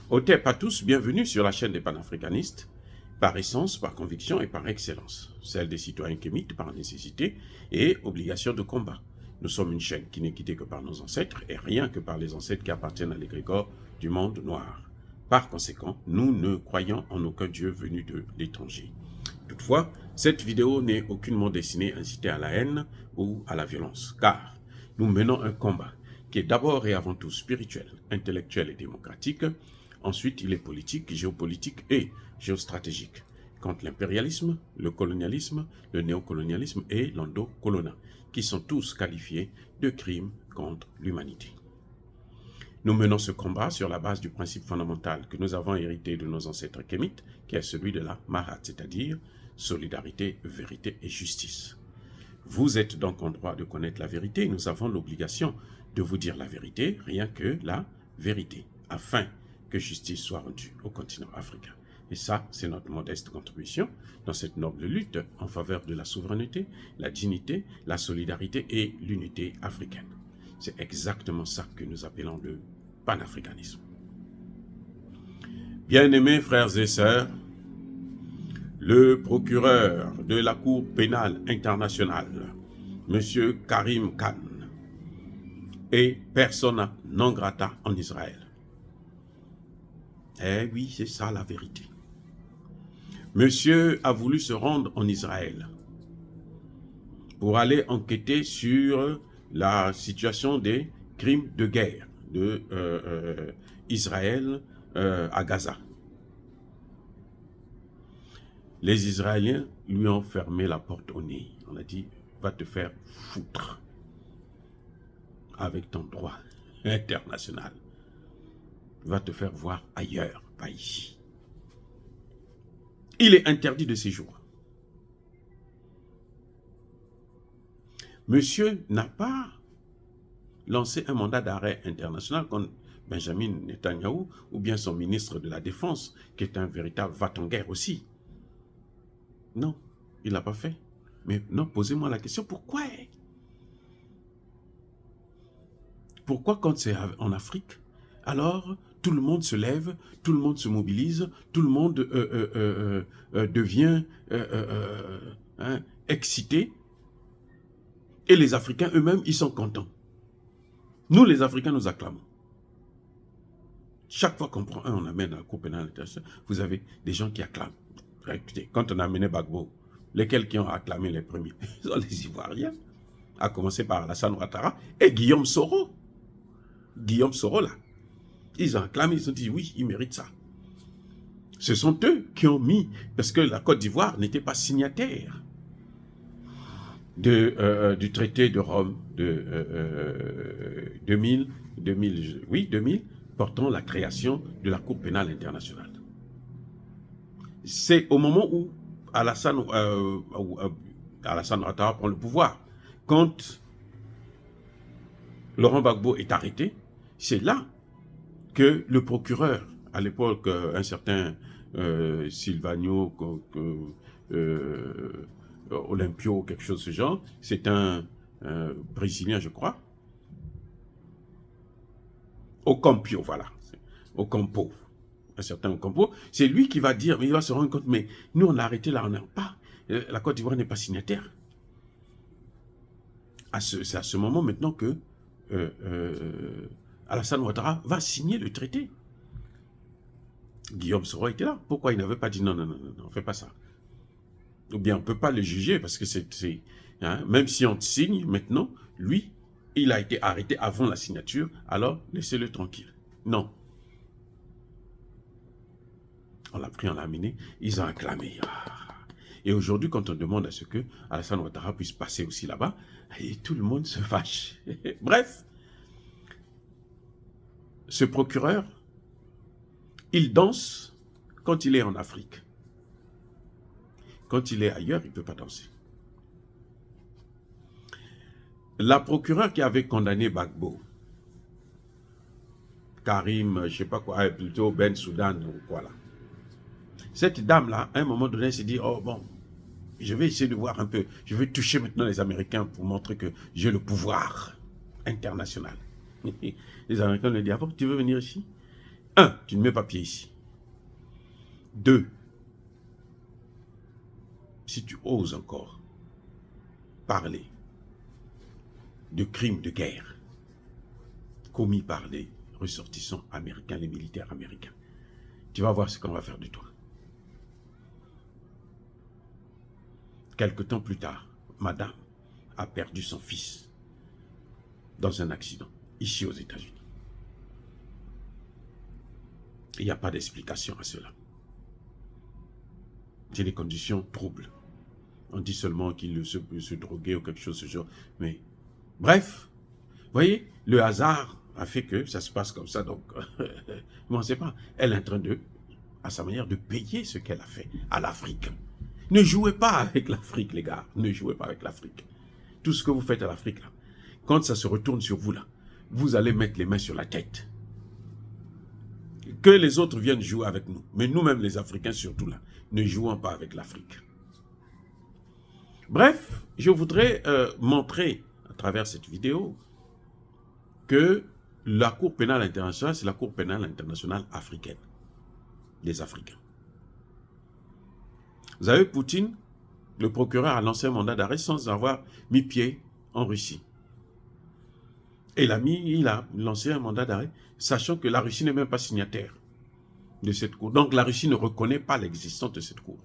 Otep à tous, bienvenue sur la chaîne des panafricanistes, par essence, par conviction et par excellence, celle des citoyens kémites par nécessité et obligation de combat. Nous sommes une chaîne qui n'est quittée que par nos ancêtres et rien que par les ancêtres qui appartiennent à l'égrégore du monde noir. Par conséquent, nous ne croyons en aucun Dieu venu de l'étranger. Toutefois, cette vidéo n'est aucunement destinée à inciter à la haine ou à la violence, car nous menons un combat qui est d'abord et avant tout spirituel, intellectuel et démocratique. Ensuite, il est politique, géopolitique et géostratégique, contre l'impérialisme, le colonialisme, le néocolonialisme et l'endocolonat, qui sont tous qualifiés de crimes contre l'humanité. Nous menons ce combat sur la base du principe fondamental que nous avons hérité de nos ancêtres kémites, qui est celui de la Mahat, c'est-à-dire solidarité, vérité et justice. Vous êtes donc en droit de connaître la vérité et nous avons l'obligation de vous dire la vérité, rien que la vérité, afin que justice soit rendue au continent africain. Et ça, c'est notre modeste contribution dans cette noble lutte en faveur de la souveraineté, la dignité, la solidarité et l'unité africaine. C'est exactement ça que nous appelons le panafricanisme. Bien-aimés frères et sœurs, le procureur de la Cour pénale internationale, M. Karim Khan, est persona non grata en Israël. Eh oui, c'est ça la vérité. Monsieur a voulu se rendre en Israël pour aller enquêter sur la situation des crimes de guerre de Israël à Gaza. Les Israéliens lui ont fermé la porte au nez. On a dit, va te faire foutre avec ton droit international. Va te faire voir ailleurs, pas ici. Il est interdit de séjour. Monsieur n'a pas lancé un mandat d'arrêt international contre Benjamin Netanyahou ou bien son ministre de la Défense, qui est un véritable va-t-en-guerre aussi. Non, il ne l'a pas fait. Mais non, posez-moi la question, pourquoi? Pourquoi quand c'est en Afrique, alors tout le monde se lève, tout le monde se mobilise, tout le monde devient excité, et les Africains eux-mêmes, ils sont contents. Nous, les Africains, nous acclamons. Chaque fois qu'on prend un, on amène à la Cour pénale internationale, vous avez des gens qui acclament. Écoutez, quand on a amené Gbagbo, lesquels qui ont acclamé les premiers? Ce sont les Ivoiriens, à commencer par Alassane Ouattara et Guillaume Soro. Guillaume Soro, là. Ils ont acclamé, ils ont dit, oui, ils méritent ça. Ce sont eux qui ont mis, parce que la Côte d'Ivoire n'était pas signataire du traité de Rome de 2000, portant la création de la Cour pénale internationale. C'est au moment où Alassane Ouattara prend le pouvoir. Quand Laurent Gbagbo est arrêté, c'est là que le procureur, à l'époque, un certain Silvano Olympio, quelque chose de ce genre, c'est un Brésilien, je crois. Ocampio, voilà. Ocampo. Un certain Ocampo. C'est lui qui va dire, mais il va se rendre compte, mais nous, on a arrêté là, on n'a pas. La Côte d'Ivoire n'est pas signataire. C'est à ce moment maintenant que Alassane Ouattara va signer le traité. Guillaume Soro était là. Pourquoi il n'avait pas dit non, non, non, non, on ne fait pas ça? Ou bien on ne peut pas le juger parce que c'est... même si on signe maintenant, lui, il a été arrêté avant la signature, alors laissez-le tranquille. Non. On l'a pris, on l'a amené, ils ont acclamé. Et aujourd'hui, quand on demande à ce que Alassane Ouattara puisse passer aussi là-bas, tout le monde se fâche. Bref, ce procureur, il danse quand il est en Afrique. Quand il est ailleurs, il ne peut pas danser. La procureure qui avait condamné Gbagbo, Karim, je ne sais pas quoi, plutôt Ben Soudan ou quoi là. Cette dame-là, à un moment donné, s'est dit, oh bon, je vais essayer de voir un peu, je vais toucher maintenant les Américains pour montrer que j'ai le pouvoir international. Les Américains lui disent, ah bon, tu veux venir ici? Un, tu ne mets pas pied ici. Deux, si tu oses encore parler de crimes de guerre commis par les ressortissants américains, les militaires américains, tu vas voir ce qu'on va faire de toi. Quelque temps plus tard, madame a perdu son fils dans un accident, ici aux États-Unis. Il n'y a pas d'explication à cela. C'est des conditions troubles. On dit seulement qu'il se droguait ou quelque chose de ce genre. Mais bref, vous voyez, le hasard a fait que ça se passe comme ça. Donc, on ne sait pas. Elle est en train de, à sa manière, de payer ce qu'elle a fait à l'Afrique. Ne jouez pas avec l'Afrique, les gars. Ne jouez pas avec l'Afrique. Tout ce que vous faites à l'Afrique, là, quand ça se retourne sur vous, là, vous allez mettre les mains sur la tête. Que les autres viennent jouer avec nous. Mais nous-mêmes, les Africains, surtout là, ne jouons pas avec l'Afrique. Bref, je voudrais montrer à travers cette vidéo que la Cour pénale internationale, c'est la Cour pénale internationale africaine. Des Africains. Vous avez Poutine, le procureur a lancé un mandat d'arrêt sans avoir mis pied en Russie. Et il a lancé un mandat d'arrêt, sachant que la Russie n'est même pas signataire de cette cour. Donc la Russie ne reconnaît pas l'existence de cette cour.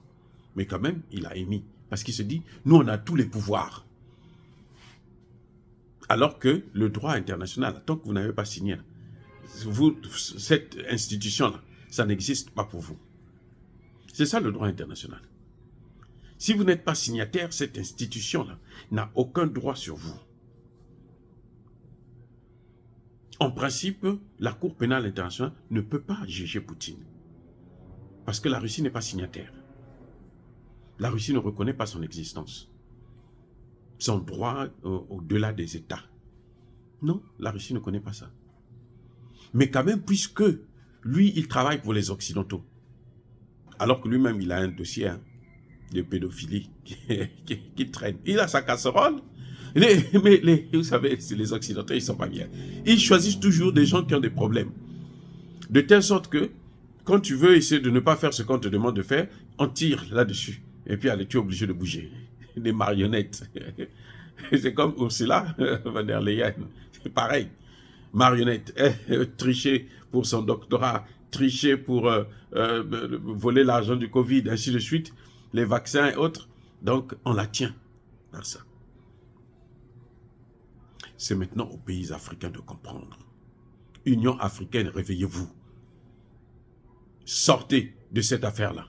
Mais quand même, il a émis. Parce qu'il se dit, nous on a tous les pouvoirs. Alors que le droit international, tant que vous n'avez pas signé, cette institution-là, ça n'existe pas pour vous. C'est ça le droit international. Si vous n'êtes pas signataire, cette institution-là n'a aucun droit sur vous. En principe, la Cour pénale internationale ne peut pas juger Poutine. Parce que la Russie n'est pas signataire. La Russie ne reconnaît pas son existence. Son droit au-delà des États. Non, la Russie ne connaît pas ça. Mais quand même, puisque lui, il travaille pour les Occidentaux, alors que lui-même, il a un dossier de pédophilie qui traîne. Il a sa casserole. Vous savez, les Occidentaux, ils ne sont pas bien. Ils choisissent toujours des gens qui ont des problèmes. De telle sorte que, quand tu veux essayer de ne pas faire ce qu'on te demande de faire, on tire là-dessus. Et puis, allez, tu es obligé de bouger. Des marionnettes. C'est comme Ursula von der Leyen. C'est pareil. Marionnette. Tricher pour son doctorat. Tricher pour voler l'argent du Covid, ainsi de suite. Les vaccins et autres. Donc, on la tient par ça. C'est maintenant aux pays africains de comprendre. Union africaine, réveillez-vous. Sortez de cette affaire-là.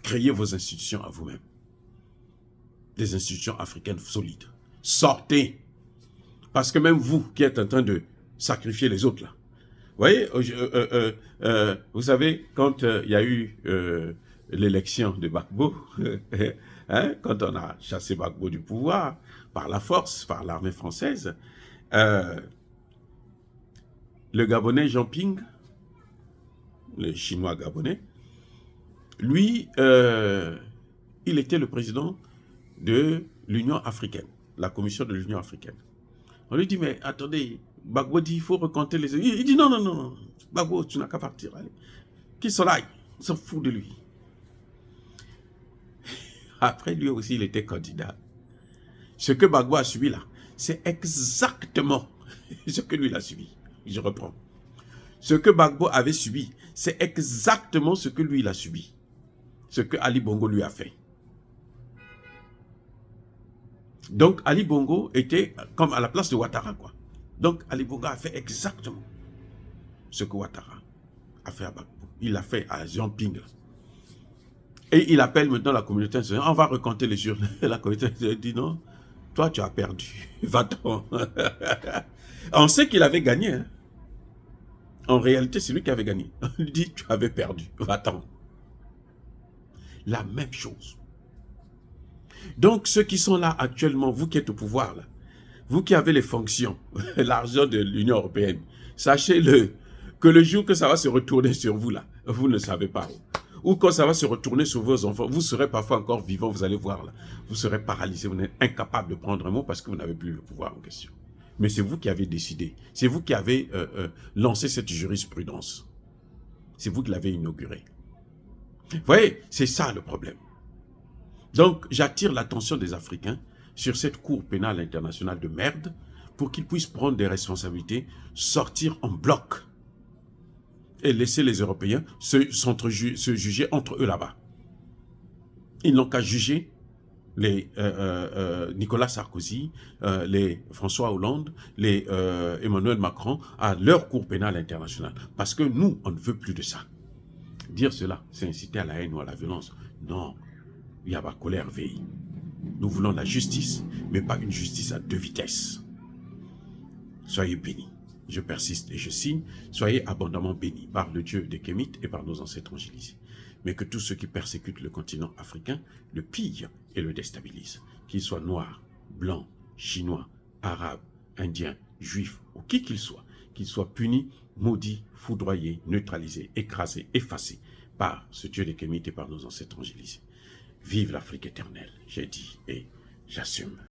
Créez vos institutions à vous-même. Des institutions africaines solides. Sortez. Parce que même vous qui êtes en train de sacrifier les autres, là. Vous voyez, vous savez, quand il y a eu l'élection de Gbagbo, hein, quand on a chassé Gbagbo du pouvoir, par la force, par l'armée française, le Gabonais Jean Ping, le Chinois Gabonais, lui, il était le président de l'Union africaine, la commission de l'Union africaine. On lui dit, mais attendez, Gbagbo dit, il faut recompter les... Il dit, non, non, non, Gbagbo, tu n'as qu'à partir, allez. Qu'il s'en aille, on s'en fout de lui. Après, lui aussi, il était candidat. Ce que Gbagbo a subi là, c'est exactement ce que lui, il a subi. Je reprends. Ce que Gbagbo avait subi, c'est exactement ce que lui, il a subi. Ce que Ali Bongo lui a fait. Donc, Ali Bongo était comme à la place de Ouattara, quoi. Donc, Ali Bongo a fait exactement ce que Ouattara a fait à Gbagbo. Il l'a fait à Jean Ping. Et il appelle maintenant la communauté internationale. On va recompter les urnes. La communauté internationale dit non, toi tu as perdu. Va-t'en. On sait qu'il avait gagné. Hein. En réalité, c'est lui qui avait gagné. On lui dit tu avais perdu. Va-t'en. La même chose. Donc ceux qui sont là actuellement, vous qui êtes au pouvoir, là, vous qui avez les fonctions, l'argent de l'Union européenne, sachez-le, que le jour que ça va se retourner sur vous là, vous ne savez pas. Ou quand ça va se retourner sur vos enfants, vous serez parfois encore vivant, vous allez voir là. Vous serez paralysé, vous êtes incapable de prendre un mot parce que vous n'avez plus le pouvoir en question. Mais c'est vous qui avez décidé. C'est vous qui avez lancé cette jurisprudence. C'est vous qui l'avez inauguré. Vous voyez, c'est ça le problème. Donc, j'attire l'attention des Africains sur cette Cour pénale internationale de merde pour qu'ils puissent prendre des responsabilités, sortir en bloc et laisser les Européens se juger entre eux là-bas. Ils n'ont qu'à juger les Nicolas Sarkozy, les François Hollande, les Emmanuel Macron à leur Cour pénale internationale. Parce que nous, on ne veut plus de ça. Dire cela, c'est inciter à la haine ou à la violence. Non, il y a ma colère veille. Nous voulons la justice, mais pas une justice à deux vitesses. Soyez bénis. Je persiste et je signe. Soyez abondamment bénis par le Dieu des Kémites et par nos ancêtres angélisés. Mais que tous ceux qui persécutent le continent africain le pillent et le déstabilisent. Qu'ils soient noirs, blancs, chinois, arabes, indiens, juifs ou qui qu'ils soient. Qu'ils soient punis, maudits, foudroyés, neutralisés, écrasés, effacés par ce Dieu des Kémites et par nos ancêtres angélisés. Vive l'Afrique éternelle, j'ai dit et j'assume.